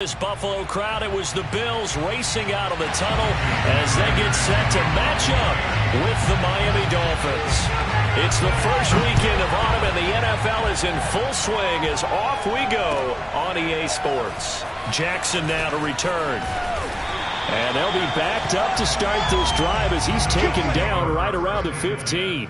This Buffalo crowd, it was the Bills racing out of the tunnel as they get set to match up with the Miami Dolphins. It's the first weekend of autumn and the NFL is in full swing as off we go on EA Sports. Jackson now to return. And they'll be backed up to start this drive as he's taken down right around the 15.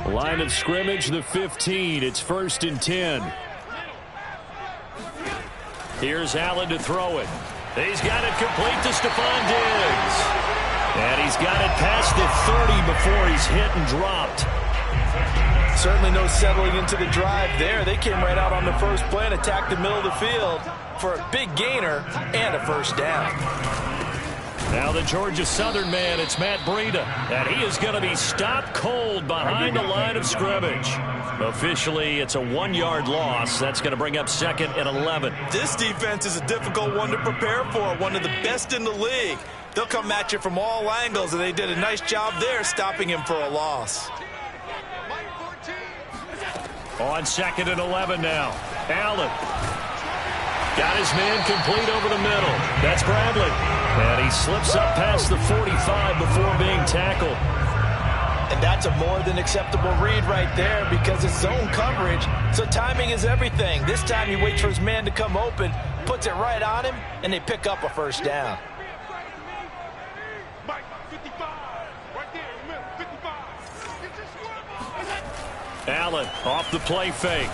Line of scrimmage, the 15. It's 1st and 10. Here's Allen to throw it. He's got it complete to Stephon Diggs. And he's got it past the 30 before he's hit and dropped. Certainly no settling into the drive there. They came right out on the first play and attacked the middle of the field for a big gainer and a first down. Now the Georgia Southern man, it's Matt Breida. And he is going to be stopped cold behind the line of scrimmage. Officially, it's a 1-yard loss. That's going to bring up 2nd and 11. This defense is a difficult one to prepare for, one of the best in the league. They'll come at you from all angles, and they did a nice job there stopping him for a loss. On 2nd and 11 now. Allen. Got his man complete over the middle. That's Bradley. And he slips up past the 45 before being tackled. And that's a more than acceptable read right there because it's zone coverage, so timing is everything. This time he waits for his man to come open, puts it right on him, and they pick up a first down. Allen off the play fake.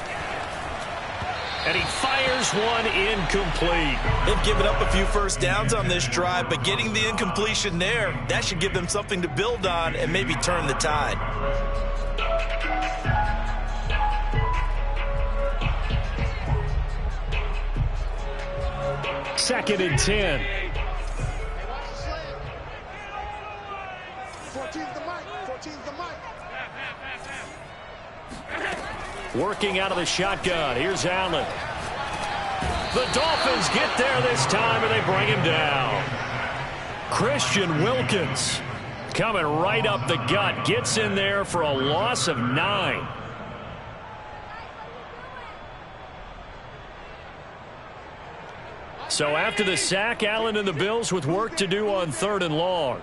And he fires one incomplete. They've given up a few first downs on this drive, but getting the incompletion there, that should give them something to build on and maybe turn the tide. Second and 10. Working out of the shotgun. Here's Allen. The Dolphins get there this time, and they bring him down. Christian Wilkins coming right up the gut. Gets in there for a loss of 9. So after the sack, Allen and the Bills with work to do on 3rd and long.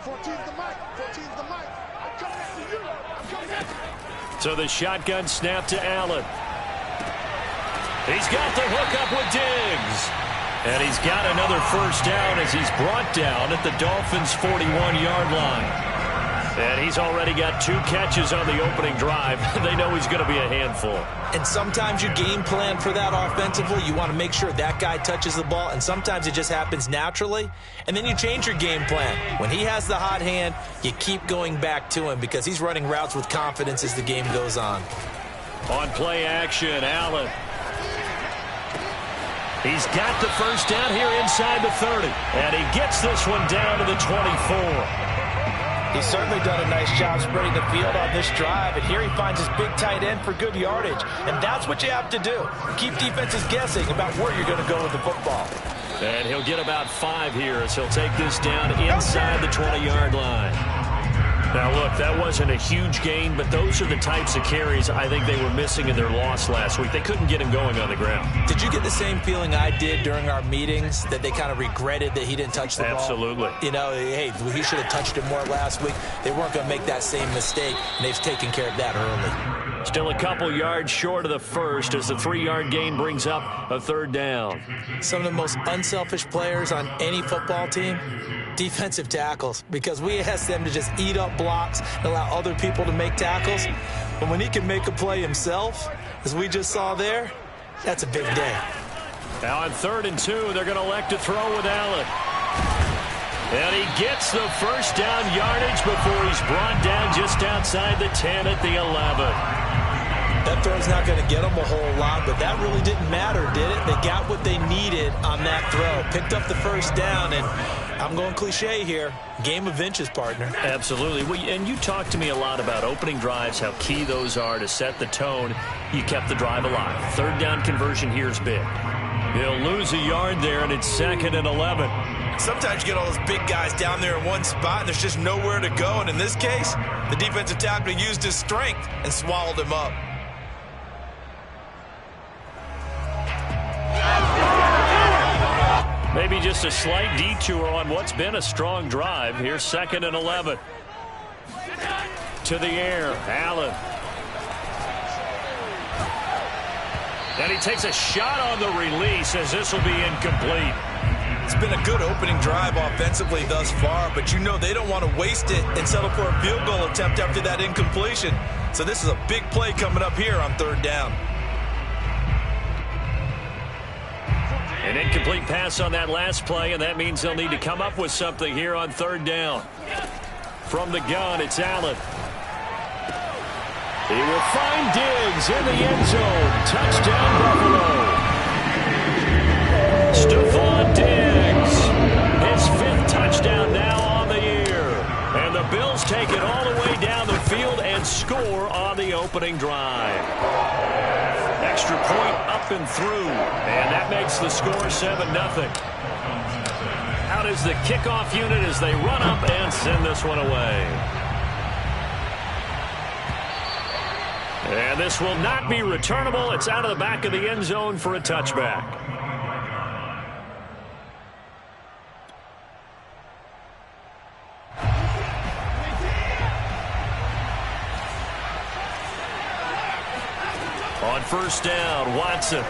14's the mic. 14's the mic. I'm coming after you. I'm coming after you. So the shotgun snap to Allen. He's got the hook up with Diggs. And he's got another first down as he's brought down at the Dolphins' 41-yard line. And he's already got 2 catches on the opening drive. They know he's going to be a handful. And sometimes you game plan for that offensively. You want to make sure that guy touches the ball, and sometimes it just happens naturally. And then you change your game plan. When he has the hot hand, you keep going back to him because he's running routes with confidence as the game goes on. On play action, Allen. He's got the first down here inside the 30. And he gets this one down to the 24. He's certainly done a nice job spreading the field on this drive, and here he finds his big tight end for good yardage. And that's what you have to do. Keep defenses guessing about where you're going to go with the football. And he'll get about 5 here as he'll take this down inside the 20-yard line. Now, look, that wasn't a huge gain, but those are the types of carries I think they were missing in their loss last week. They couldn't get him going on the ground. Did you get the same feeling I did during our meetings, that they kind of regretted that he didn't touch the ball? Absolutely. You know, hey, he should have touched it more last week. They weren't going to make that same mistake, and they've taken care of that early. Still a couple yards short of the first as the 3-yard gain brings up a 3rd down. Some of the most unselfish players on any football team, defensive tackles, because we ask them to just eat up blocks and allow other people to make tackles. But when he can make a play himself, as we just saw there, that's a big day. Now on 3rd and 2, they're going to elect to throw with Allen. And he gets the first down yardage before he's brought down just outside the 10 at the 11. That throw's not going to get them a whole lot, but that really didn't matter, did it? They got what they needed on that throw. Picked up the first down, and I'm going cliche here. Game of inches, partner. Absolutely. Well, and you talked to me a lot about opening drives, how key those are to set the tone. You kept the drive alive. 3rd down conversion here is big. He'll lose a yard there, and it's 2nd and 11. Sometimes you get all those big guys down there in one spot, and there's just nowhere to go. And in this case, the defensive tackle used his strength and swallowed him up. Maybe just a slight detour on what's been a strong drive. Here's 2nd and 11. To the air, Allen. And he takes a shot on the release as this will be incomplete. It's been a good opening drive offensively thus far, but you know they don't want to waste it and settle for a field goal attempt after that incompletion. So this is a big play coming up here on 3rd down. An incomplete pass on that last play, and that means they'll need to come up with something here on 3rd down. From the gun, it's Allen. He will find Diggs in the end zone. Touchdown, Buffalo. Stephon Diggs, his 5th touchdown now on the year. And the Bills take it all the way down the field and score on the opening drive. Extra point up and through, and that makes the score 7-0. Out is the kickoff unit as they run up and send this one away. And this will not be returnable. It's out of the back of the end zone for a touchback. On 1st down, Watson.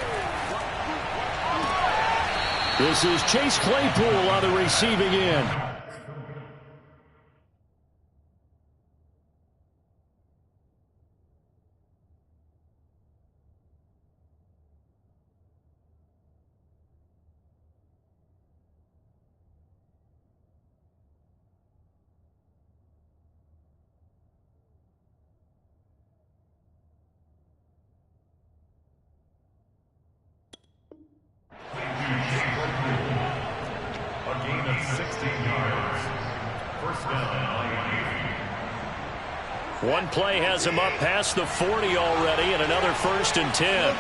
This is Chase Claypool on the receiving end. One play has him up past the 40 already, and another 1st and 10.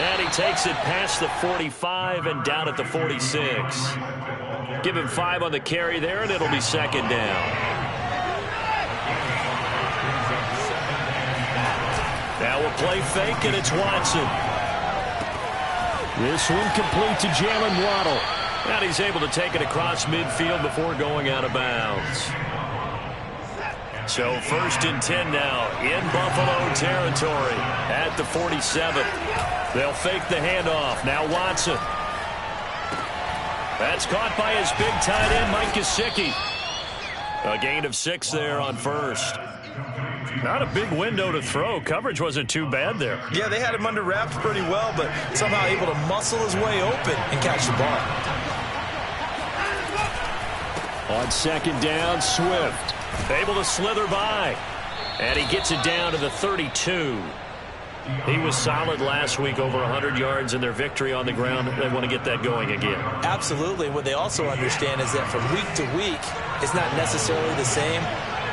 And he takes it past the 45 and down at the 46. Give him 5 on the carry there, and it'll be 2nd down. Now a play fake, and it's Watson. This one complete to Jalen Waddle. And he's able to take it across midfield before going out of bounds. So 1st and 10 now in Buffalo territory at the 47. They'll fake the handoff. Now Watson. That's caught by his big tight end, Mike Gesicki. A gain of 6 there on 1st. Not a big window to throw. Coverage wasn't too bad there. Yeah, they had him under wraps pretty well, but somehow able to muscle his way open and catch the ball. On 2nd down, Swift. Able to slither by. And he gets it down to the 32. He was solid last week, over 100 yards in their victory on the ground. They want to get that going again. Absolutely. What they also understand is that from week to week, it's not necessarily the same,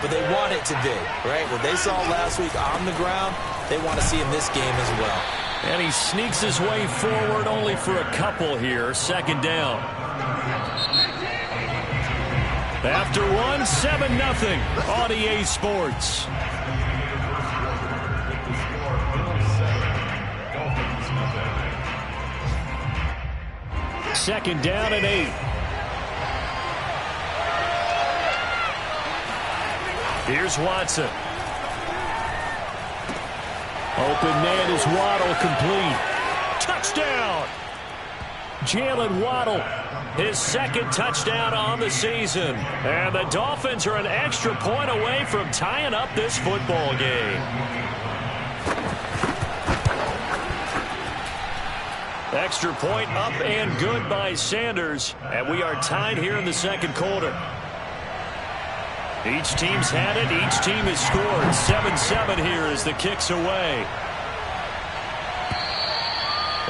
but they want it to be, right? What they saw last week on the ground, they want to see in this game as well. And he sneaks his way forward only for a couple here. 2nd down. After one, 7-0 on EA Sports. Second down and 8. Here's Watson. Open man is Waddle, complete. Touchdown! Jalen Waddle, his second touchdown on the season. And the Dolphins are an extra point away from tying up this football game. Extra point up and good by Sanders. And we are tied here in the second quarter. Each team's had it. Each team has scored. 7-7 here as the kick's away.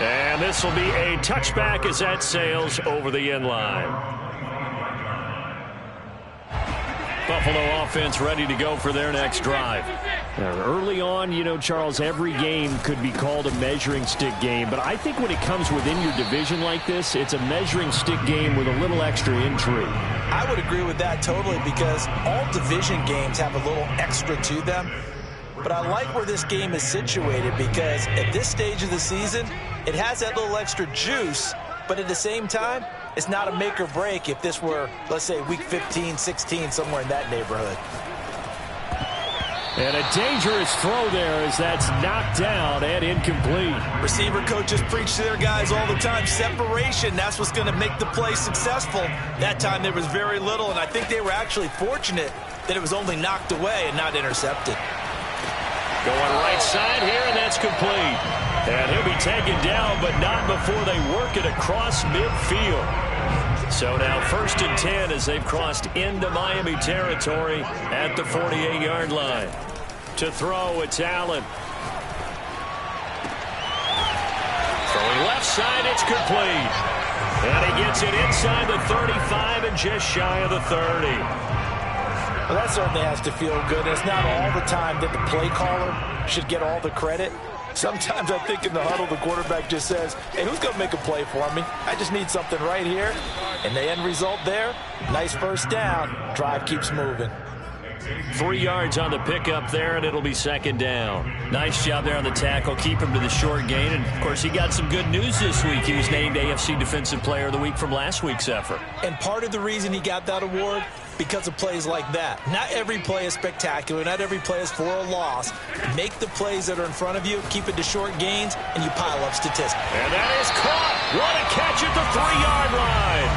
And this will be a touchback as that sails over the end line. Buffalo offense ready to go for their next drive. Now, early on, you know, Charles, every game could be called a measuring stick game. But I think when it comes within your division like this, it's a measuring stick game with a little extra intrigue. I would agree with that totally because all division games have a little extra to them. But I like where this game is situated because at this stage of the season, it has that little extra juice, but at the same time, it's not a make or break if this were, let's say, week 15, 16, somewhere in that neighborhood. And a dangerous throw there as that's knocked down and incomplete. Receiver coaches preach to their guys all the time. Separation, that's what's going to make the play successful. That time there was very little, and I think they were actually fortunate that it was only knocked away and not intercepted. Going right side here, and that's complete. And he'll be taken down, but not before they work it across midfield. So now 1st and 10 as they've crossed into Miami territory at the 48-yard line. To throw, it's Allen. Throwing left side, it's complete. And he gets it inside the 35 and just shy of the 30. Well, that certainly has to feel good. It's not all the time that the play caller should get all the credit. Sometimes I think in the huddle, the quarterback just says, hey, who's going to make a play for me? I just need something right here. And the end result there, nice first down. Drive keeps moving. 3 yards on the pickup there, and it'll be second down. Nice job there on the tackle. Keep him to the short gain. And, of course, he got some good news this week. He was named AFC Defensive Player of the Week from last week's effort. And part of the reason he got that award, because of plays like that. Not every play is spectacular. Not every play is for a loss. Make the plays that are in front of you, keep it to short gains, and you pile up statistics. And that is caught. What a catch at the 3-yard line.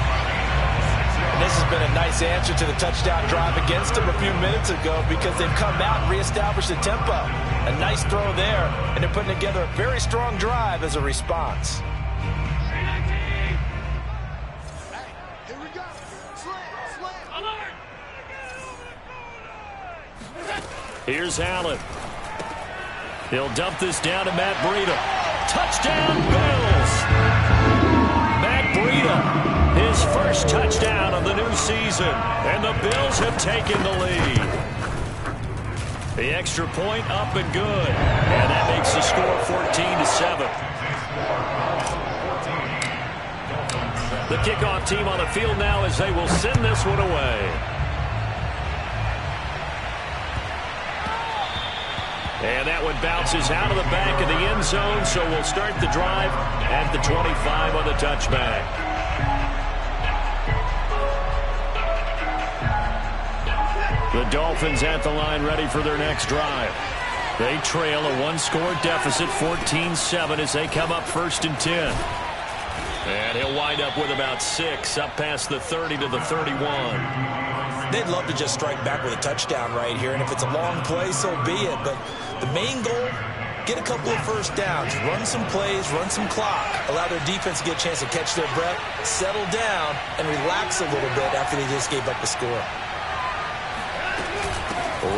And this has been a nice answer to the touchdown drive against them a few minutes ago because they've come out and reestablished the tempo. A nice throw there, and they're putting together a very strong drive as a response. Here's Allen. He'll dump this down to Matt Breida. Touchdown, Bills! Matt Breida, his first touchdown of the new season. And the Bills have taken the lead. The extra point up and good. And that makes the score 14-7. The kickoff team on the field now as they will send this one away. And that one bounces out of the back of the end zone, so we'll start the drive at the 25 on the touchback. The Dolphins at the line ready for their next drive. They trail a one-score deficit, 14-7, as they come up 1st and 10. And he'll wind up with about 6, up past the 30 to the 31. They'd love to just strike back with a touchdown right here, and if it's a long play, so be it. But the main goal, get a couple of first downs, run some plays, run some clock, allow their defense to get a chance to catch their breath, settle down, and relax a little bit after they just gave up the score.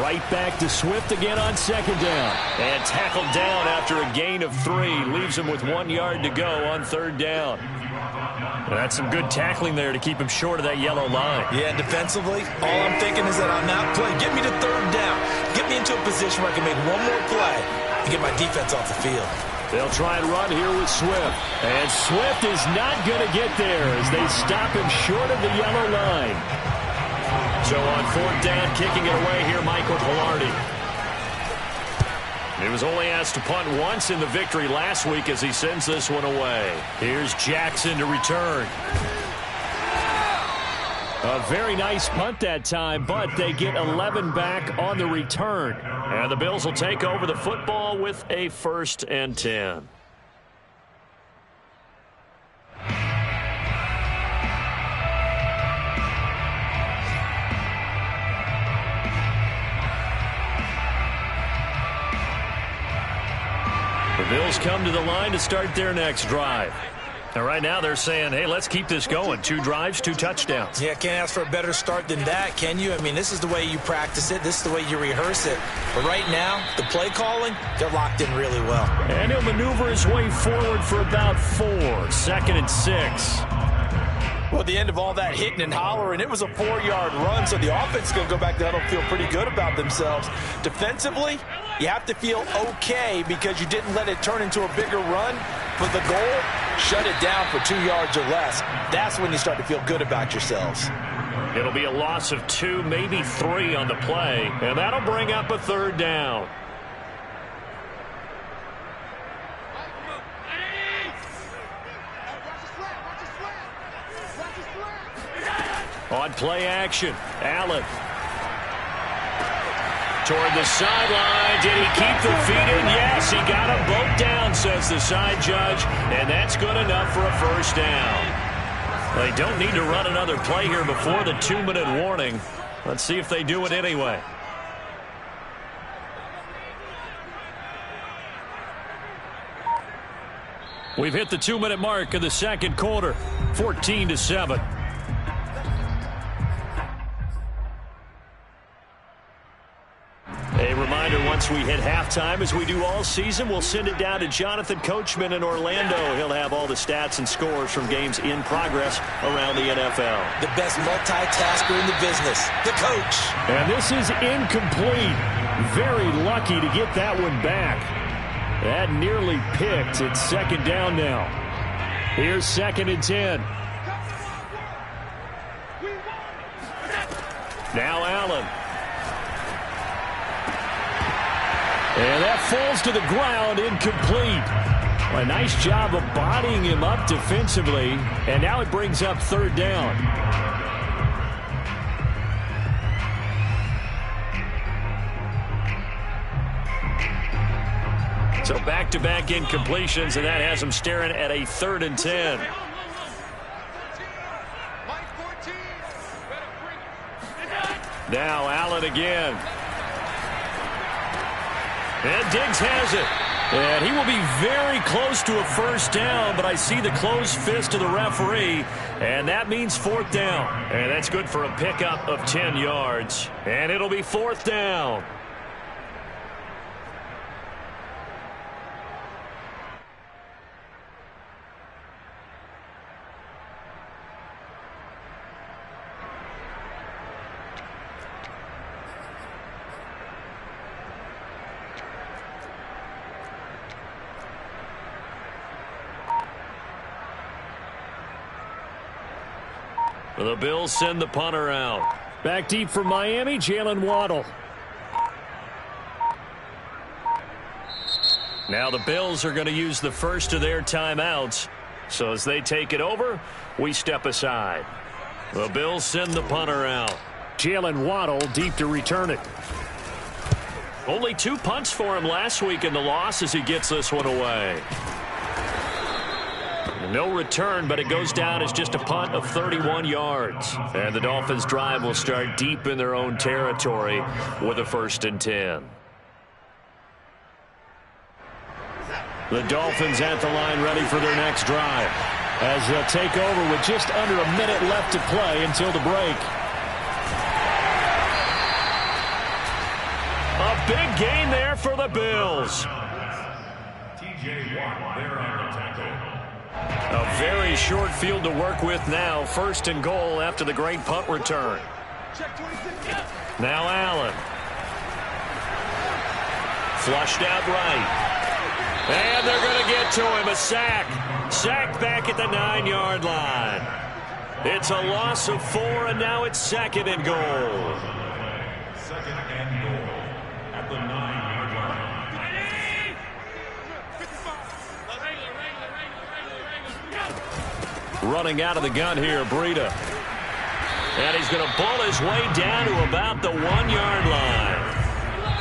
Right back to Swift again on second down. And tackled down after a gain of 3. Leaves him with 1 yard to go on 3rd down. And that's some good tackling there to keep him short of that yellow line. Yeah, and defensively, all I'm thinking is that on that play, get me to 3rd down. Get me into a position where I can make one more play and get my defense off the field. They'll try and run here with Swift. And Swift is not going to get there as they stop him short of the yellow line. So on 4th down, kicking it away here, Michael Palardy. He was only asked to punt once in the victory last week as he sends this one away. Here's Jackson to return. A very nice punt that time, but they get 11 back on the return. And the Bills will take over the football with a 1st and 10. The Bills come to the line to start their next drive. And right now they're saying, hey, let's keep this going. 2 drives, 2 touchdowns. Yeah, can't ask for a better start than that, can you? I mean, this is the way you practice it. This is the way you rehearse it. But right now, the play calling, they're locked in really well. And he'll maneuver his way forward for about 4. 2nd and 6. Well, at the end of all that hitting and hollering, it was a 4-yard run, so the offense is going to go back to huddle, feel pretty good about themselves. Defensively, you have to feel okay because you didn't let it turn into a bigger run. But the goal, shut it down for 2 yards or less. That's when you start to feel good about yourselves. It'll be a loss of 2, maybe 3 on the play, and that'll bring up a 3rd down. On play action, Allen. Toward the sideline. Did he keep the feet in? Yes, he got them both down, says the side judge, and that's good enough for a 1st down. They don't need to run another play here before the 2-minute warning. Let's see if they do it anyway. We've hit the 2-minute mark of the 2nd quarter, 14-7. A reminder, once we hit halftime, as we do all season, we'll send it down to Jonathan Coachman in Orlando. He'll have all the stats and scores from games in progress around the NFL. The best multitasker in the business, the coach. And this is incomplete. Very lucky to get that one back. That nearly picked. It's 2nd down now. Here's 2nd and 10. Now Allen. And that falls to the ground, incomplete. A nice job of bodying him up defensively. And now it brings up 3rd down. So back-to-back incompletions, and that has them staring at a 3rd and 10. Now Allen again. And Diggs has it. And he will be very close to a 1st down, but I see the closed fist of the referee, and that means 4th down. And that's good for a pickup of 10 yards. And it'll be 4th down. The Bills send the punter out. Back deep for Miami, Jalen Waddle. Now the Bills are going to use the first of their timeouts. So as they take it over, we step aside. The Bills send the punter out. Jalen Waddle deep to return it. Only 2 punts for him last week in the loss as he gets this one away. No return, but it goes down as just a punt of 31 yards. And the Dolphins' drive will start deep in their own territory with a 1st and 10. The Dolphins at the line ready for their next drive, as they'll take over with just under a minute left to play until the break. A big gain there for the Bills. TJ Watt there on the tackle. A very short field to work with now. 1st and goal after the great punt return. Now Allen. Flushed out right. And they're going to get to him. A sack. Sacked back at the 9-yard line. It's a loss of 4, and now it's 2nd and goal. 2nd and goal at the 9-yard line. Running out of the gun here, Breida. And he's going to pull his way down to about the 1-yard line.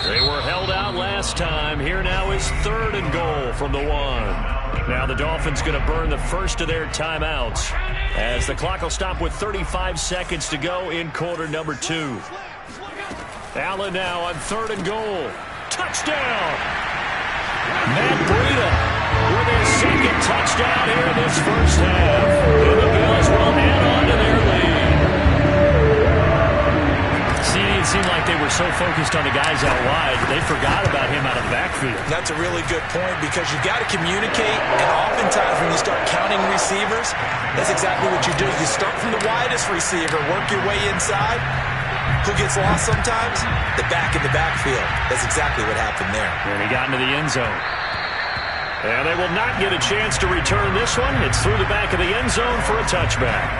They were held out last time. Here now is 3rd and goal from the 1. Now the Dolphins going to burn the first of their timeouts as the clock will stop with 35 seconds to go in quarter number 2. Allen now on 3rd and goal. Touchdown! Matt Breida with his 2nd touchdown here in this first half. And the Bills will add on to their lead. See, it seemed like they were so focused on the guys out wide, they forgot about him out of the backfield. That's a really good point because you've got to communicate, and oftentimes when you start counting receivers, that's exactly what you do. You start from the widest receiver, work your way inside. Who gets lost sometimes? The back in the backfield. That's exactly what happened there. And he got into the end zone. And they will not get a chance to return this one. It's through the back of the end zone for a touchback.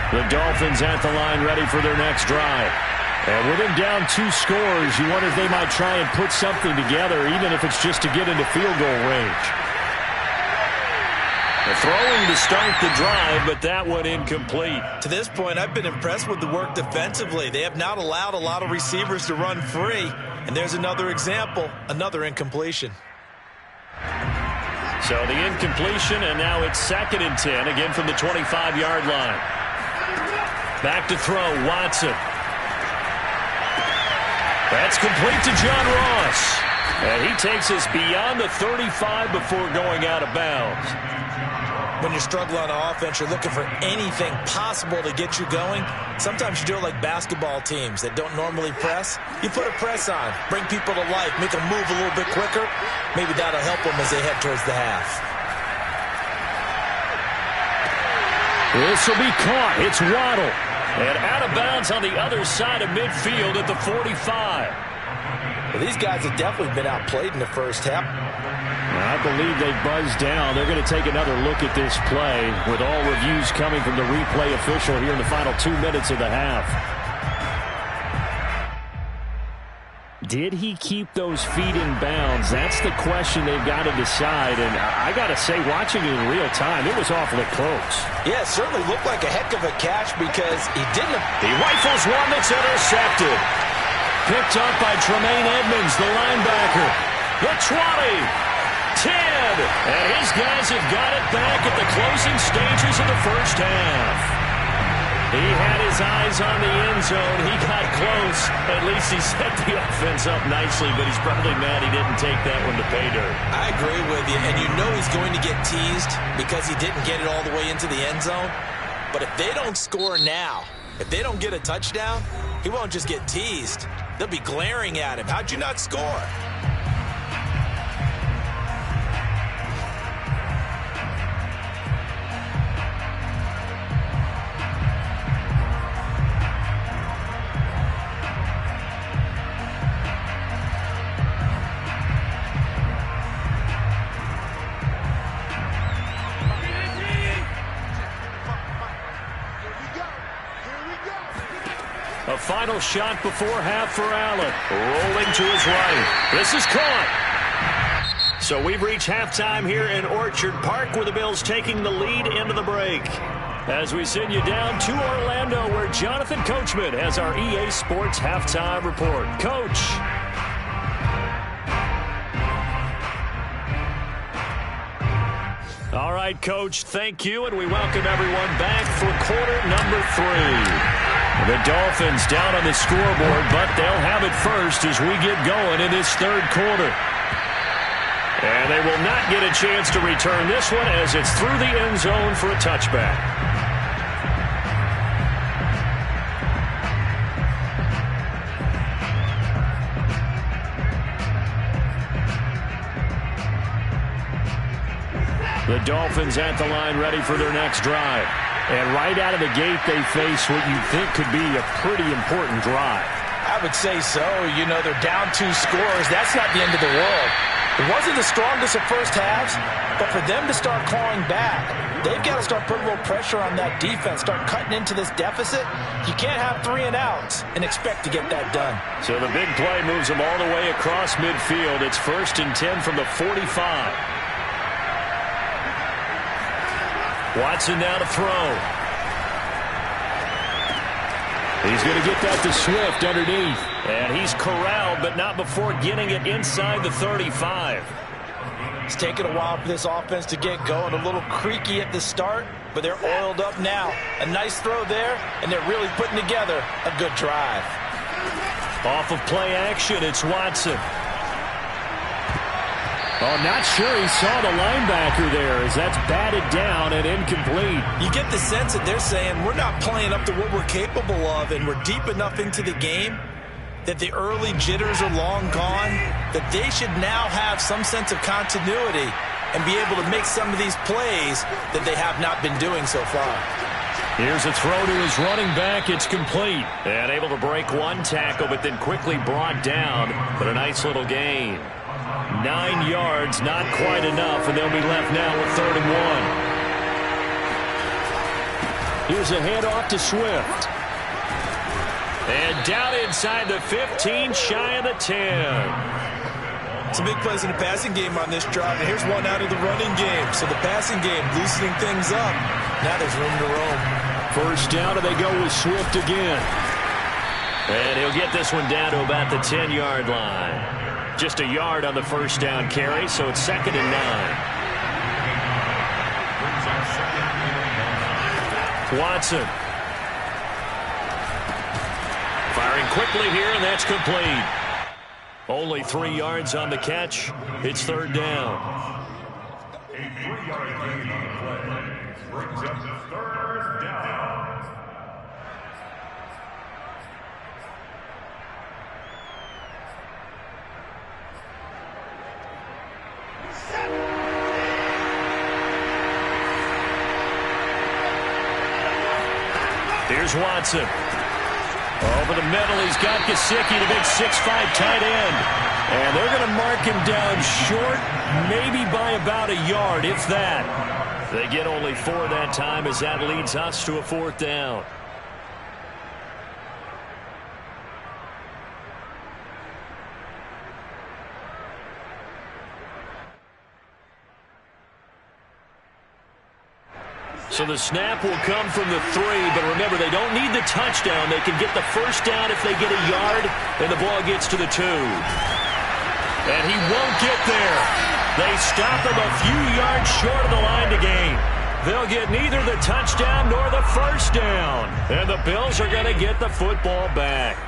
The Dolphins at the line ready for their next drive. And with him down 2 scores, you wonder if they might try and put something together, even if it's just to get into field goal range. The throwing to start the drive, but that one incomplete. To this point, I've been impressed with the work defensively. They have not allowed a lot of receivers to run free. And there's another example, another incompletion. So the incompletion, and now it's 2nd and 10, again from the 25-yard line. Back to throw, Watson. That's complete to John Ross. And he takes us beyond the 35 before going out of bounds. When you're struggling on offense, you're looking for anything possible to get you going. Sometimes you do it like basketball teams that don't normally press. You put a press on, bring people to life, make them move a little bit quicker. Maybe that'll help them as they head towards the half. This will be caught. It's Waddle. And out of bounds on the other side of midfield at the 45. Well, these guys have definitely been outplayed in the first half. I believe they buzzed down. They're going to take another look at this play with all reviews coming from the replay official here in the final 2 minutes of the half. Did he keep those feet in bounds? That's the question they've got to decide. And I got to say, watching it in real time, it was awfully close. Yeah, it certainly looked like a heck of a catch because he didn't. He rifles one that's intercepted. Picked up by Tremaine Edmonds, the linebacker. The 20, 10, and his guys have got it back at the closing stages of the first half. He had his eyes on the end zone. He got close. At least he set the offense up nicely, but he's probably mad he didn't take that one to pay dirt. I agree with you, and you know he's going to get teased because he didn't get it all the way into the end zone. But if they don't score now, if they don't get a touchdown, he won't just get teased. They'll be glaring at him. How'd you not score? A final shot before half for Allen. Rolling to his right. This is caught. So we've reached halftime here in Orchard Park with the Bills taking the lead into the break. As we send you down to Orlando where Jonathan Coachman has our EA Sports halftime report. Coach. All right, Coach, thank you, and we welcome everyone back for quarter number 3. The Dolphins down on the scoreboard, but they'll have it first as we get going in this third quarter. And they will not get a chance to return this one as it's through the end zone for a touchback. The Dolphins at the line ready for their next drive. And right out of the gate, they face what you think could be a pretty important drive. I would say so. You know, they're down 2 scores. That's not the end of the world. It wasn't the strongest of first halves, but for them to start clawing back, they've got to start putting a little pressure on that defense, start cutting into this deficit. You can't have 3 and outs and expect to get that done. So the big play moves them all the way across midfield. It's 1st and 10 from the 45. Watson now to throw. He's going to get that to Swift underneath. And he's corralled, but not before getting it inside the 35. It's taken a while for this offense to get going. A little creaky at the start, but they're oiled up now. A nice throw there, and they're really putting together a good drive. Off of play action, it's Watson. Oh, not sure he saw the linebacker there as that's batted down and incomplete. You get the sense that they're saying we're not playing up to what we're capable of, and we're deep enough into the game that the early jitters are long gone, that they should now have some sense of continuity and be able to make some of these plays that they have not been doing so far. Here's a throw to his running back. It's complete. And able to break 1 tackle, but then quickly brought down. But a nice little gain. 9 yards, not quite enough, and they'll be left now with 3rd and 1. Here's a handoff to Swift. And down inside the 15, shy of the 10. Some big plays in the passing game on this drive, and here's one out of the running game. So the passing game loosening things up. Now there's room to roam. 1st down, and they go with Swift again. And he'll get this one down to about the 10-yard line. Just a yard on the 1st down carry, so it's 2nd and 9. Watson. Firing quickly here, and that's complete. Only 3 yards on the catch. It's 3rd down. A 3-yard gain on the play brings up the 3rd down. Here's Watson. Over the middle, he's got Gesicki, the big 6'5" tight end. And they're going to mark him down short, maybe by about a yard, if that. They get only 4 that time as that leads us to a 4th down. So the snap will come from the 3, but remember, they don't need the touchdown. They can get the 1st down if they get a yard, and the ball gets to the 2. And he won't get there. They stop him a few yards short of the line to gain. They'll get neither the touchdown nor the 1st down. And the Bills are going to get the football back.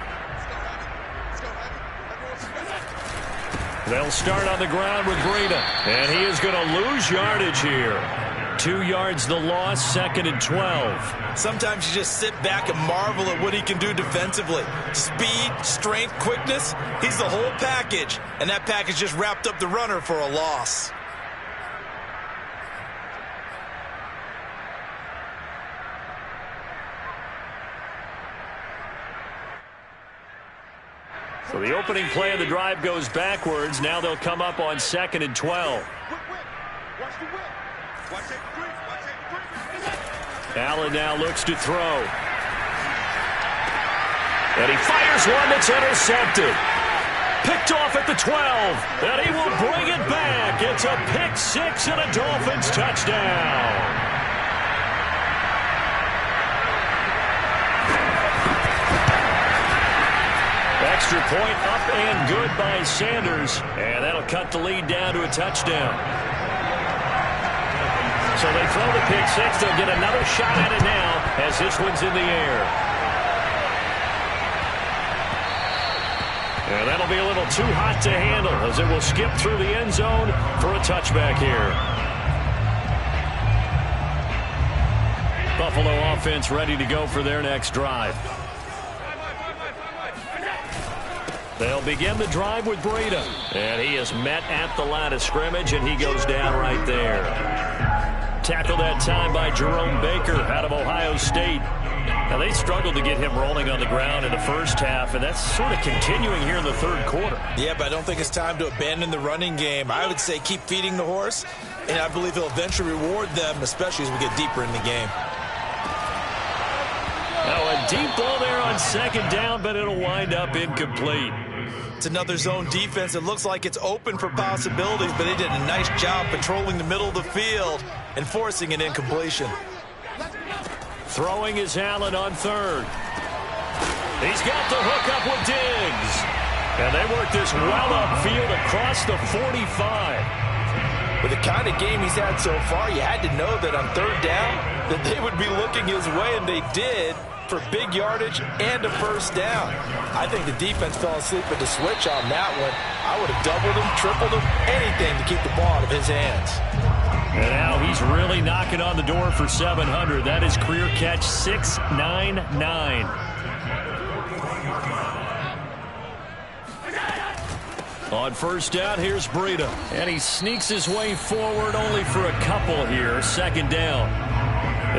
They'll start on the ground with Breida, and he is going to lose yardage here. 2 yards the loss, 2nd and 12. Sometimes you just sit back and marvel at what he can do defensively. Speed, strength, quickness, he's the whole package. And that package just wrapped up the runner for a loss. So the opening play of the drive goes backwards. Now they'll come up on 2nd and 12. Allen now looks to throw. And he fires one that's intercepted. Picked off at the 12. And he will bring it back. It's a pick 6 and a Dolphins touchdown. Extra point up and good by Sanders. And that'll cut the lead down to a touchdown. So they throw the pick 6. They'll get another shot at it now as this one's in the air. And that'll be a little too hot to handle as it will skip through the end zone for a touchback here. Buffalo offense ready to go for their next drive. They'll begin the drive with Breida. And he is met at the line of scrimmage, and he goes down right there. Tackled that time by Jerome Baker out of Ohio State. Now, they struggled to get him rolling on the ground in the first half, and that's sort of continuing here in the third quarter. Yeah, but I don't think it's time to abandon the running game. I would say keep feeding the horse, and I believe he'll eventually reward them, especially as we get deeper in the game. Now, a deep ball there on second down, but it'll wind up incomplete. It's another zone defense. It looks like it's open for possibilities, but they did a nice job patrolling the middle of the field and forcing an incompletion. Throwing is Allen on third. He's got the hook up with Diggs. And they work this well upfield across the 45. With the kind of game he's had so far, you had to know that on third down that they would be looking his way, and they did, for big yardage and a first down. I think the defense fell asleep at the switch on that one. I would have doubled him, tripled him, anything to keep the ball out of his hands. And now he's really knocking on the door for 700. That is career catch 699. On first down, here's Breida. And he sneaks his way forward only for a couple here. Second down.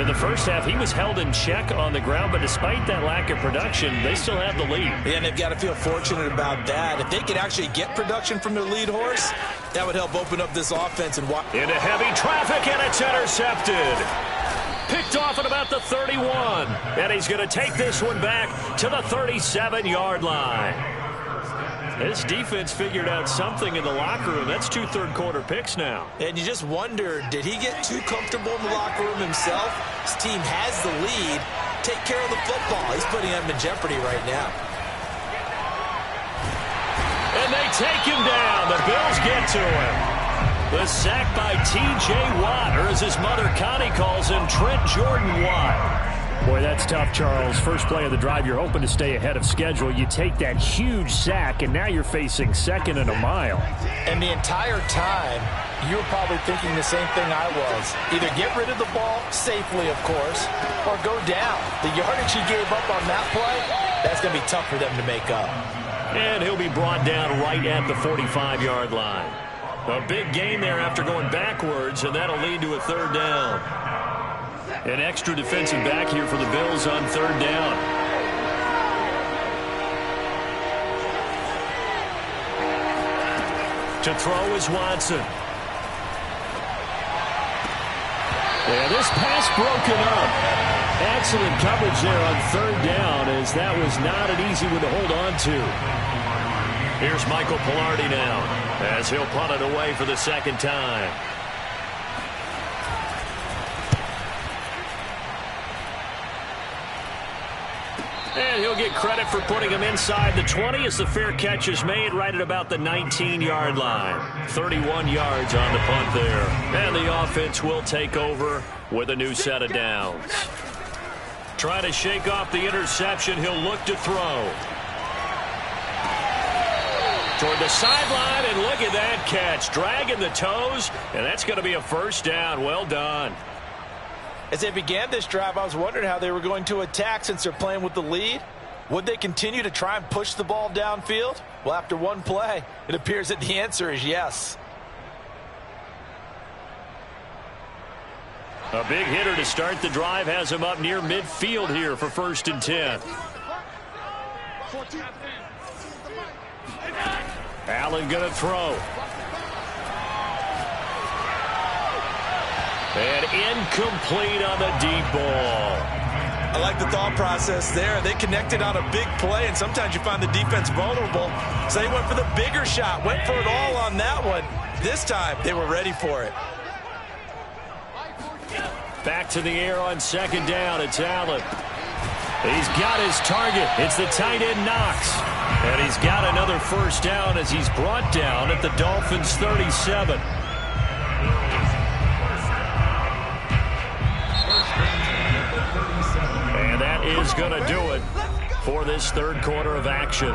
In the first half, he was held in check on the ground, but despite that lack of production, they still have the lead. Yeah, and they've got to feel fortunate about that. If they could actually get production from their lead horse, that would help open up this offense. And into heavy traffic, and it's intercepted. Picked off at about the 31. And he's going to take this one back to the 37-yard line. This defense figured out something in the locker room. That's 2 third-quarter picks now. And you just wonder, did he get too comfortable in the locker room himself? His team has the lead. Take care of the football. He's putting them in jeopardy right now. And they take him down. The Bills get to him. The sack by T.J. Watt, or as his mother Connie calls him, Trent Jordan Watt. Boy, that's tough, Charles. First play of the drive, you're hoping to stay ahead of schedule. You take that huge sack, and now you're facing second and a mile. And the entire time, you were probably thinking the same thing I was. Either get rid of the ball, safely, of course, or go down. The yardage he gave up on that play, that's going to be tough for them to make up. And he'll be brought down right at the 45-yard line. A big gain there after going backwards, and that'll lead to a third down. An extra defensive back here for the Bills on third down. To throw is Watson. Yeah, this pass broken up. Excellent coverage there on third down, as that was not an easy one to hold on to. Here's Michael Palardy now, as he'll punt it away for the second time. And he'll get credit for putting him inside the 20 as the fair catch is made right at about the 19-yard line. 31 yards on the punt there. And the offense will take over with a new set of downs. Trying to shake off the interception, he'll look to throw. Toward the sideline, and look at that catch. Dragging the toes, and that's going to be a first down. Well done. As they began this drive, I was wondering how they were going to attack since they're playing with the lead. Would they continue to try and push the ball downfield? Well, after one play, it appears that the answer is yes. A big hitter to start the drive has him up near midfield here for 1st and 10. Allen going to throw. And incomplete on the deep ball. I like the thought process there. They connected on a big play, and sometimes you find the defense vulnerable. So they went for the bigger shot, went for it all on that one. This time, they were ready for it. Back to the air on second down. It's Allen. He's got his target. It's the tight end Knox. And he's got another first down as he's brought down at the Dolphins' 37. And that is going to do it for this third quarter of action.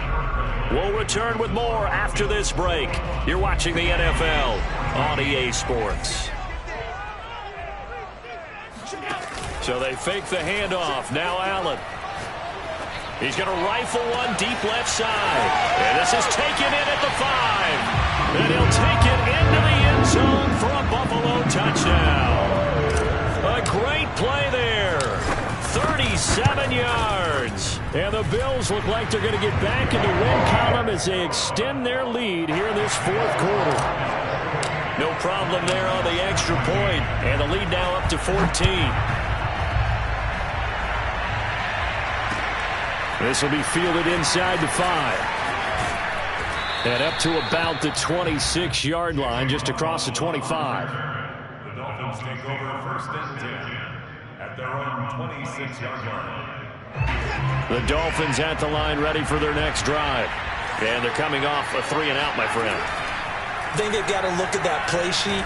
We'll return with more after this break. You're watching the NFL on EA Sports. So they fake the handoff. Now Allen. He's going to rifle one deep left side. And this is taken in at the 5. And he'll take it into the end zone for a Buffalo touchdown. Great play there. 37 yards. And the Bills look like they're going to get back in the win column as they extend their lead here in this fourth quarter. No problem there on the extra point. And the lead now up to 14. This will be fielded inside the 5. And up to about the 26-yard line, just across the 25. The Dolphins take over first and 10 at their own 26-yard line. The Dolphins at the line ready for their next drive. And they're coming off a 3-and-out, my friend. I think they've got to look at that play sheet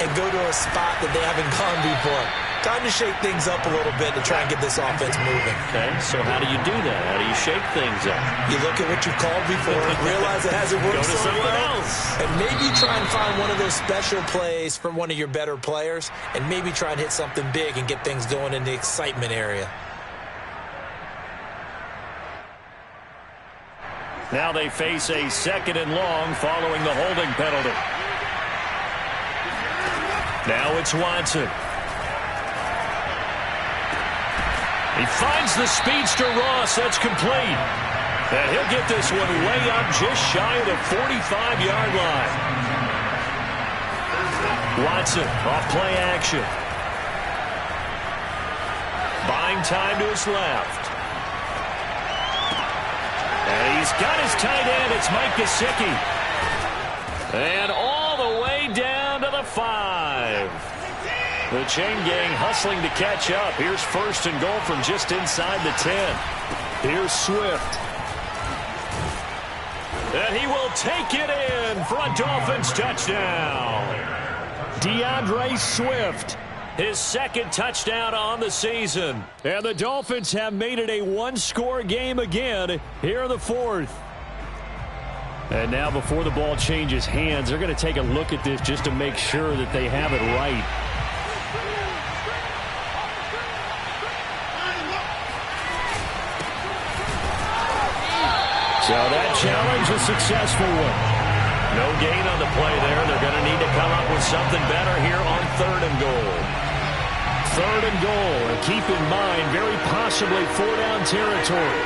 and go to a spot that they haven't gone before. Time to shake things up a little bit to try and get this offense moving. Okay, so how do you do that? How do you shake things up? You look at what you've called before, realize it hasn't worked so well, and maybe try and find one of those special plays from one of your better players, and maybe try and hit something big and get things going in the excitement area. Now they face a 2nd and long following the holding penalty. Now it's Watson. He finds the speedster Ross. That's complete. And he'll get this one way up just shy of the 45-yard line. Watson off play action. Buying time to his left. And he's got his tight end. It's Mike Gesicki. And all the way down to the 5. The chain gang hustling to catch up. Here's 1st and goal from just inside the 10. Here's Swift. And he will take it in for a Dolphins touchdown. DeAndre Swift, his 2nd touchdown on the season. And the Dolphins have made it a one-score game again here in the 4th. And now before the ball changes hands, they're going to take a look at this just to make sure that they have it right. So that challenge a successful one. No gain on the play there. They're going to need to come up with something better here on 3rd and goal. 3rd and goal. And keep in mind, very possibly 4-down territory.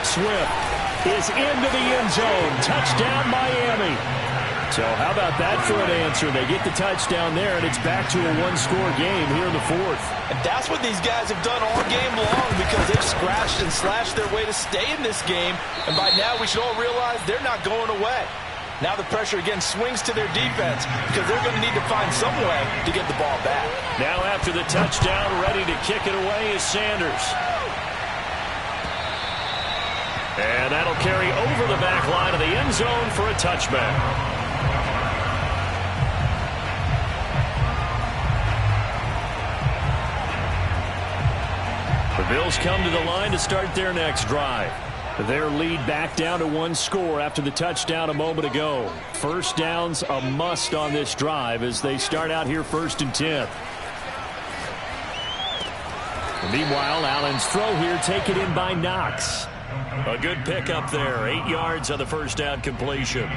Swift is into the end zone. Touchdown, Miami. So how about that for an answer? They get the touchdown there, and it's back to a one-score game here in the 4th. And that's what these guys have done all game long, because they've scratched and slashed their way to stay in this game. And by now, we should all realize they're not going away. Now the pressure again swings to their defense, because they're going to need to find some way to get the ball back. Now after the touchdown, ready to kick it away is Sanders. And that'll carry over the back line of the end zone for a touchback. The Bills come to the line to start their next drive. Their lead back down to one score after the touchdown a moment ago. First down's a must on this drive as they start out here 1st and 10. Meanwhile, Allen's throw here taken in by Knox. A good pickup there. 8 yards on the first down completion.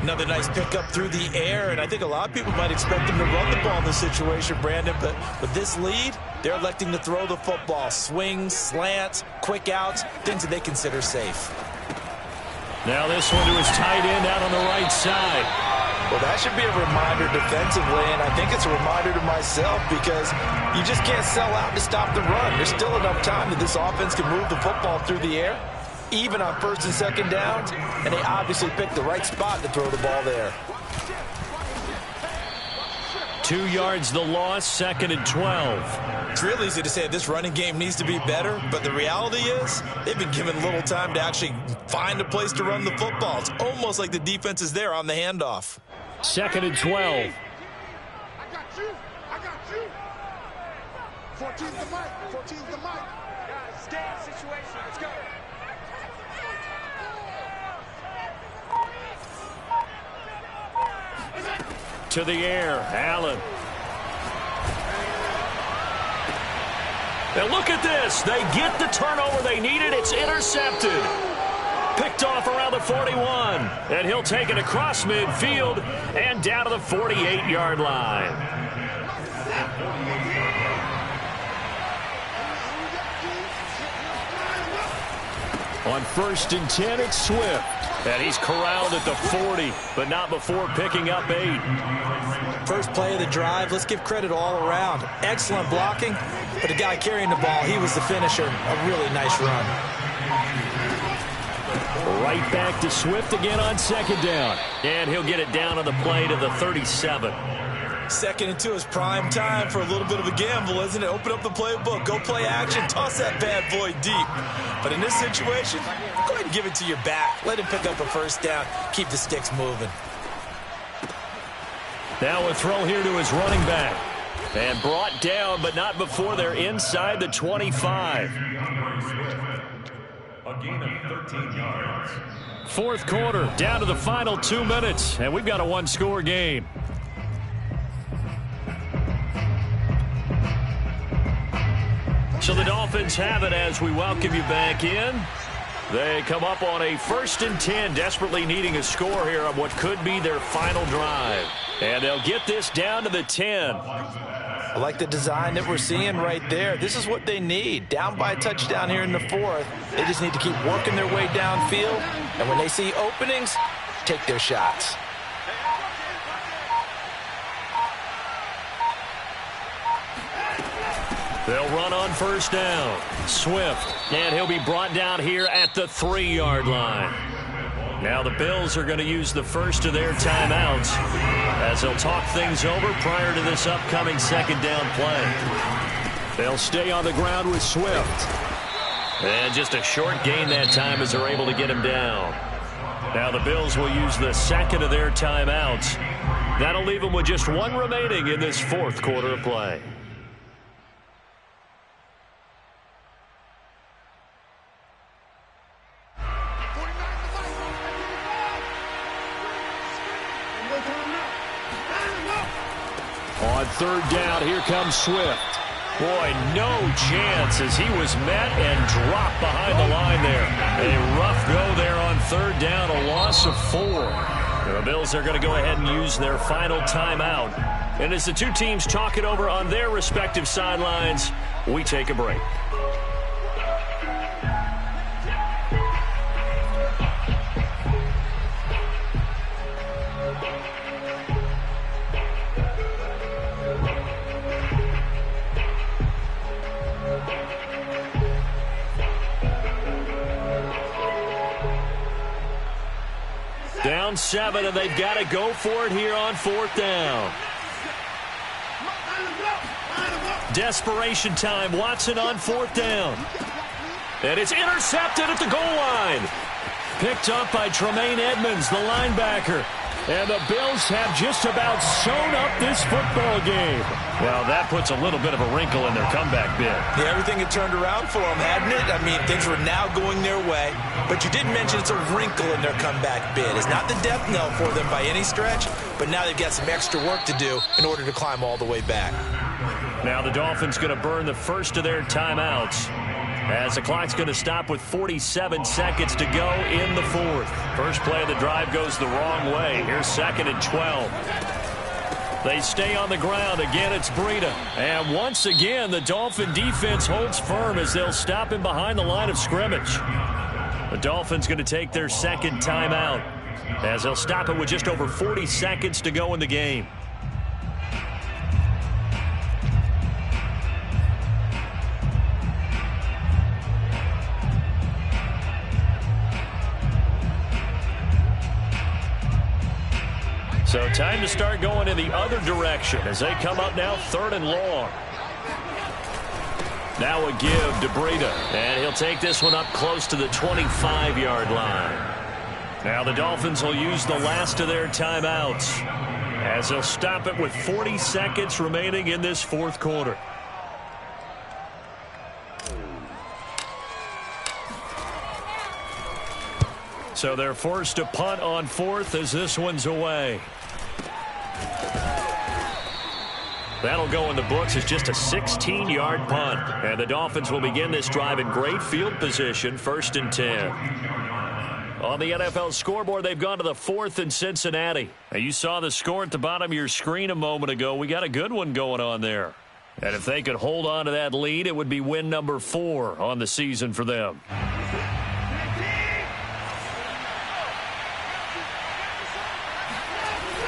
Another nice pickup through the air, and I think a lot of people might expect them to run the ball in this situation, Brandon, but with this lead, they're electing to throw the football. Swings, slants, quick outs, things that they consider safe. Now this one to his tight end out on the right side. Well, that should be a reminder defensively, and I think it's a reminder to myself, because you just can't sell out to stop the run. There's still enough time that this offense can move the football through the air, even on 1st and 2nd downs, and they obviously picked the right spot to throw the ball there. 2 yards the loss, 2nd and 12. It's real easy to say this running game needs to be better, but the reality is they've been given little time to actually find a place to run the football. It's almost like the defense is there on the handoff. 2nd and 12. I got you. I got you. 14's the mic. 14's the mic. Guys, scan situation. Let's go. To the air, Allen. Now look at this. They get the turnover they needed. It's intercepted. Picked off around the 41. And he'll take it across midfield and down to the 48-yard line. On 1st and 10, it's Swift. And he's corralled at the 40, but not before picking up 8. First play of the drive, let's give credit all around. Excellent blocking, but the guy carrying the ball, he was the finisher. A really nice run. Right back to Swift again on 2nd down. And he'll get it down on the play to the 37. 2nd and 2 is prime time for a little bit of a gamble, isn't it? Open up the playbook, go play action, toss that bad boy deep. But in this situation, go ahead and give it to your back. Let him pick up a 1st down, keep the sticks moving. Now a throw here to his running back. And brought down, but not before they're inside the 25. A gain of 13 yards. 4th quarter, down to the final 2 minutes, and we've got a 1-score game. So the Dolphins have it as we welcome you back in. They come up on a 1st and 10, desperately needing a score here on what could be their final drive. And they'll get this down to the 10. I like the design that we're seeing right there. This is what they need. Down by a touchdown here in the 4th. They just need to keep working their way downfield. And when they see openings, take their shots. They'll run on 1st down. Swift, and he'll be brought down here at the 3-yard line. Now the Bills are going to use the first of their timeouts as they'll talk things over prior to this upcoming 2nd down play. They'll stay on the ground with Swift. And just a short gain that time as they're able to get him down. Now the Bills will use the 2nd of their timeouts. That'll leave them with just 1 remaining in this 4th quarter of play. On 3rd down, here comes Swift. Boy, no chance as he was met and dropped behind the line there. A rough go there on 3rd down, a loss of 4. The Bills are going to go ahead and use their final timeout. And as the two teams talk it over on their respective sidelines, we take a break. Down 7, and they've got to go for it here on 4th down. Desperation time. Watson on 4th down. And it's intercepted at the goal line. Picked up by Tremaine Edmonds, the linebacker. And the Bills have just about sewn up this football game. Well, that puts a little bit of a wrinkle in their comeback bid. Yeah, everything had turned around for them, hadn't it? I mean, things were now going their way. But you did mention it's a wrinkle in their comeback bid. It's not the death knell for them by any stretch, but now they've got some extra work to do in order to climb all the way back. Now the Dolphins going to burn the first of their timeouts as the clock's going to stop with 47 seconds to go in the 4th. First play of the drive goes the wrong way. Here's 2nd and 12. They stay on the ground. Again, it's Breida. And once again, the Dolphin defense holds firm as they'll stop him behind the line of scrimmage. The Dolphins going to take their 2nd timeout as they'll stop it with just over 40 seconds to go in the game. So time to start going in the other direction as they come up now 3rd and long. Now a give to Breida, and he'll take this one up close to the 25-yard line. Now the Dolphins will use the last of their timeouts as they'll stop it with 40 seconds remaining in this 4th quarter. So they're forced to punt on 4th as this one's away. That'll go in the books as just a 16-yard punt. And the Dolphins will begin this drive in great field position, 1st and 10. On the NFL scoreboard, they've gone to the 4th in Cincinnati. Now, you saw the score at the bottom of your screen a moment ago. We got a good one going on there. And if they could hold on to that lead, it would be win number 4 on the season for them.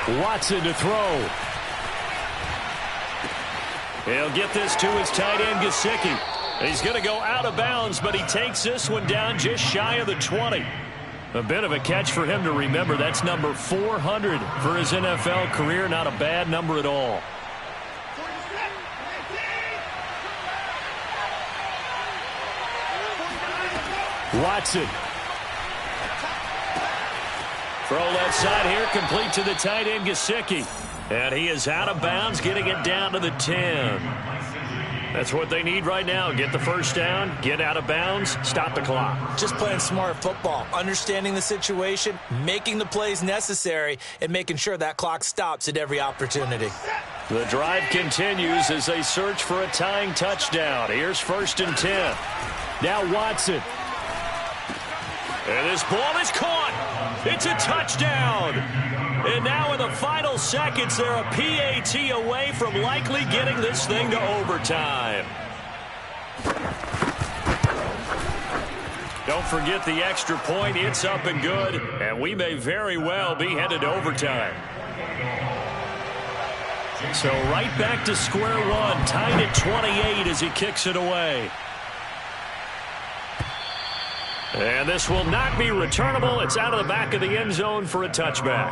Watson to throw. He'll get this to his tight end, Gesicki. He's going to go out of bounds, but he takes this one down just shy of the 20. A bit of a catch for him to remember. That's number 400 for his NFL career. Not a bad number at all. Watson. Throw left side here, complete to the tight end, Gesicki. And he is out of bounds, getting it down to the 10. That's what they need right now. Get the first down, get out of bounds, stop the clock. Just playing smart football, understanding the situation, making the plays necessary, and making sure that clock stops at every opportunity. The drive continues as they search for a tying touchdown. Here's 1st and 10. Now Watson. And this ball is caught. It's a touchdown. And now in the final seconds, they're a PAT away from likely getting this thing to overtime. Don't forget the extra point. It's up and good. And we may very well be headed to overtime. So right back to square one. Tied at 28 as he kicks it away. And this will not be returnable. It's out of the back of the end zone for a touchback.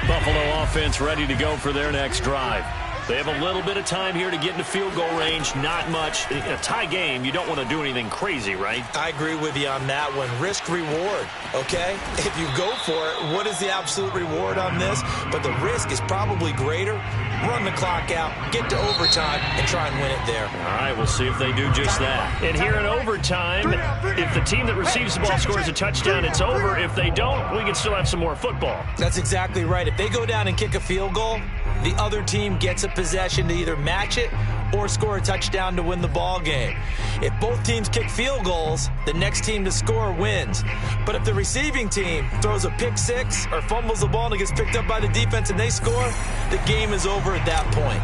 Buffalo offense ready to go for their next drive. They have a little bit of time here to get into field goal range. Not much. In a tie game, you don't want to do anything crazy, right? I agree with you on that one. Risk reward, okay? If you go for it, what is the absolute reward on this? But the risk is probably greater. Run the clock out, get to overtime, and try and win it there. All right, we'll see if they do just that. And here in overtime, if the team that receives the ball scores a touchdown, it's over. If they don't, we can still have some more football. That's exactly right. If they go down and kick a field goal, the other team gets a possession to either match it or score a touchdown to win the ball game. If both teams kick field goals, the next team to score wins. But if the receiving team throws a pick six or fumbles the ball and it gets picked up by the defense and they score, the game is over at that point.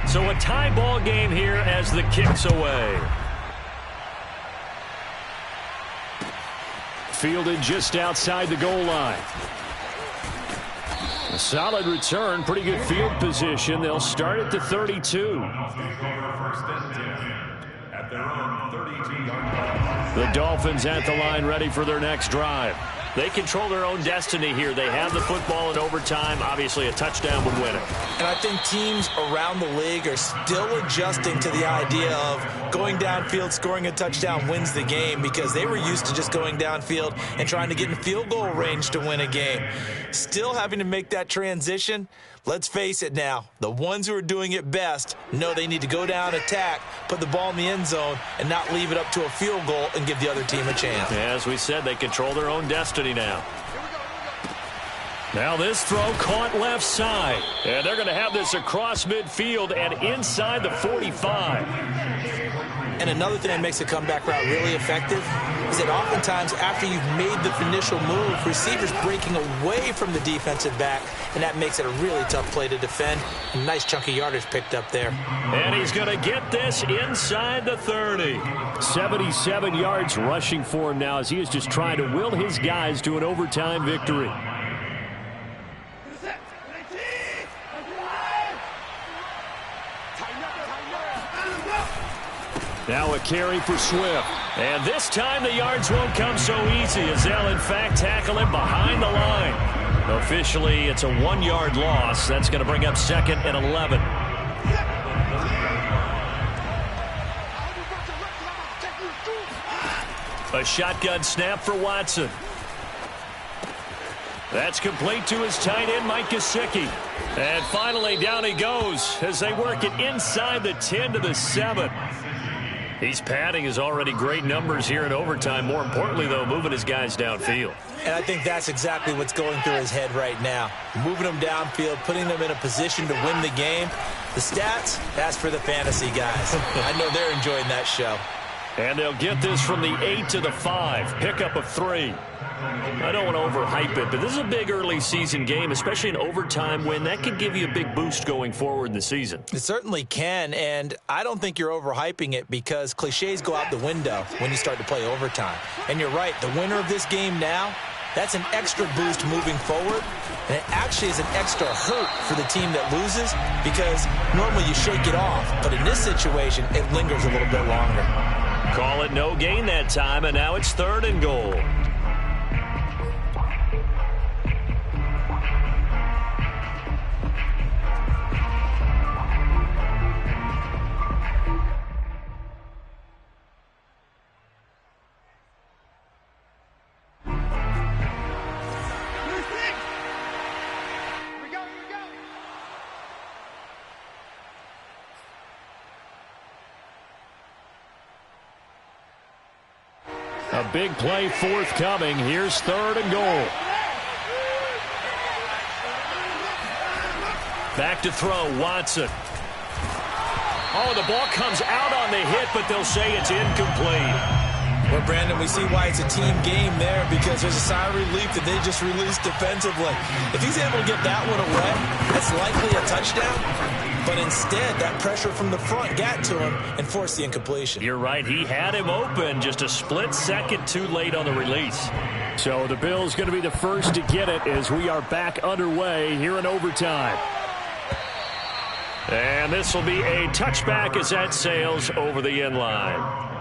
So a tie ball game here as the kick's away. Fielded just outside the goal line. A solid return, pretty good field position. They'll start at the 32. The Dolphins at the line, ready for their next drive. They control their own destiny here. They have the football in overtime. Obviously, a touchdown would win it. And I think teams around the league are still adjusting to the idea of going downfield, scoring a touchdown wins the game, because they were used to just going downfield and trying to get in field goal range to win a game. Still having to make that transition. Let's face it now, the ones who are doing it best know they need to go down, attack, put the ball in the end zone, and not leave it up to a field goal and give the other team a chance. As we said, they control their own destiny now. Now this throw caught left side. And they're going to have this across midfield and inside the 45. And another thing that makes a comeback route really effective is that oftentimes after you've made the initial move, receivers breaking away from the defensive back, and that makes it a really tough play to defend. A nice chunk of yardage picked up there. And he's going to get this inside the 30. 77 yards rushing for him now as he is just trying to will his guys to an overtime victory. Now a carry for Swift. And this time the yards won't come so easy as they'll in fact tackle him behind the line. Officially, it's a 1-yard loss. That's going to bring up 2nd and 11. A shotgun snap for Watson. That's complete to his tight end, Mike Gesicki. And finally, down he goes as they work it inside the 10 to the 7. He's padding his already great numbers here in overtime. More importantly, though, moving his guys downfield. And I think that's exactly what's going through his head right now. Moving them downfield, putting them in a position to win the game. The stats, that's for the fantasy guys. I know they're enjoying that show. And they'll get this from the 8 to the 5. Pickup of 3. I don't want to overhype it, but this is a big early season game, especially an overtime win. That could give you a big boost going forward in the season. It certainly can, and I don't think you're overhyping it because cliches go out the window when you start to play overtime. And you're right, the winner of this game now, that's an extra boost moving forward, and it actually is an extra hurt for the team that loses because normally you shake it off, but in this situation, it lingers a little bit longer. Call it no gain that time, and now it's 3rd and goal. A big play forthcoming. Here's 3rd and goal. Back to throw, Watson. Oh, the ball comes out on the hit, but they'll say it's incomplete. Well, Brandon, we see why it's a team game there because there's a sigh of relief that they just released defensively. If he's able to get that one away, that's likely a touchdown. But instead, that pressure from the front got to him and forced the incompletion. You're right. He had him open, just a split second too late on the release. So the Bills going to be the first to get it as we are back underway here in overtime. And this will be a touchback as that sails over the end line.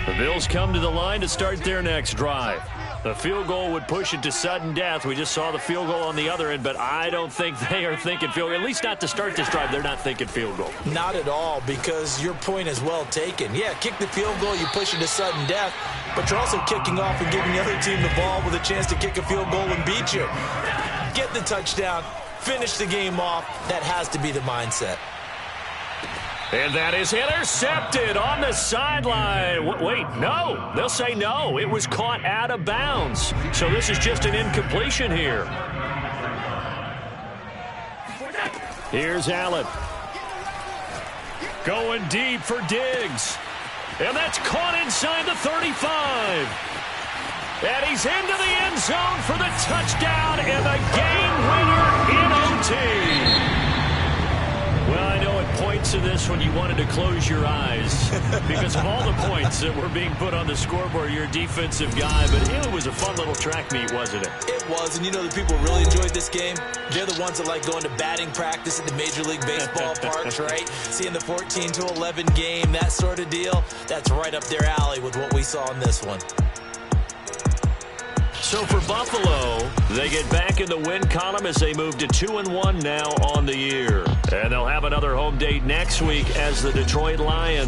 The Bills come to the line to start their next drive. The field goal would push it to sudden death. We just saw the field goal on the other end, but I don't think they are thinking field goal. At least not to start this drive. They're not thinking field goal. Not at all, because your point is well taken. Yeah, kick the field goal, you push it to sudden death, but you're also kicking off and giving the other team the ball with a chance to kick a field goal and beat you. Get the touchdown, finish the game off. That has to be the mindset. And that is intercepted on the sideline. Wait, no. They'll say no. It was caught out of bounds. So this is just an incompletion here. Here's Allen. Going deep for Diggs. And that's caught inside the 35. And he's into the end zone for the touchdown and the game winner in OT. Well, I know it points to this when you wanted to close your eyes because of all the points that were being put on the scoreboard. You're a defensive guy, but it was a fun little track meet, wasn't it? It was, and you know the people really enjoyed this game? They're the ones that like going to batting practice at the Major League Baseball parks, right? Seeing the 14-11 game, that sort of deal, that's right up their alley with what we saw in this one. So for Buffalo, they get back in the win column as they move to 2-1 now on the year. And they'll have another home date next week as the Detroit Lions